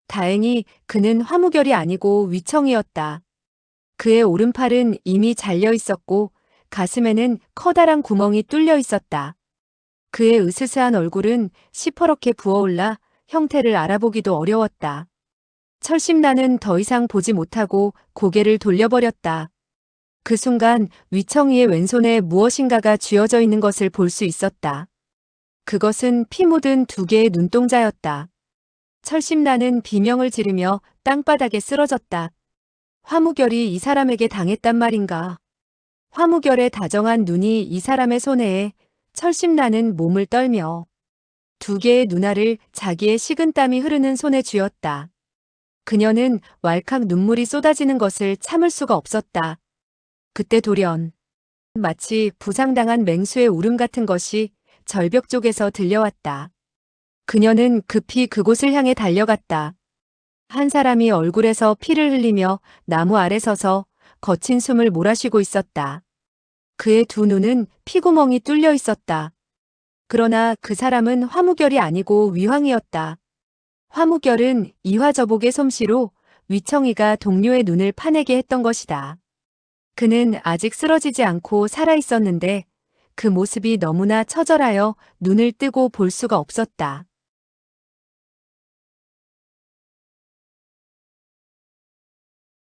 다행히 그는 화무결이 아니고 위청이었다. 그의 오른팔은 이미 잘려 있었고 가슴에는 커다란 구멍이 뚫려 있었다. 그의 으스스한 얼굴은 시퍼렇게 부어올라 형태를 알아보기도 어려웠다. 철심나는 더 이상 보지 못하고 고개를 돌려버렸다. 그 순간 위청이의 왼손에 무엇인가가 쥐어져 있는 것을 볼 수 있었다. 그것은 피 묻은 두 개의 눈동자였다. 철심나는 비명을 지르며 땅바닥에 쓰러졌다. 화무결이 이 사람에게 당했단 말인가. 화무결의 다정한 눈이 이 사람의 손해에 철심나는 몸을 떨며 두 개의 눈알을 자기의 식은땀이 흐르는 손에 쥐었다. 그녀는 왈칵 눈물이 쏟아지는 것을 참을 수가 없었다. 그때 돌연 마치 부상당한 맹수의 울음 같은 것이 절벽 쪽에서 들려왔다. 그녀는 급히 그곳을 향해 달려갔다. 한 사람이 얼굴에서 피를 흘리며 나무 아래 서서 거친 숨을 몰아쉬고 있었다. 그의 두 눈은 피구멍이 뚫려 있었다. 그러나 그 사람은 화무결이 아니고 위황이었다. 화무결은 이화저복의 솜씨로 위청이가 동료의 눈을 파내게 했던 것이다. 그는 아직 쓰러지지 않고 살아 있었는데 그 모습이 너무나 처절하여 눈을 뜨고 볼 수가 없었다.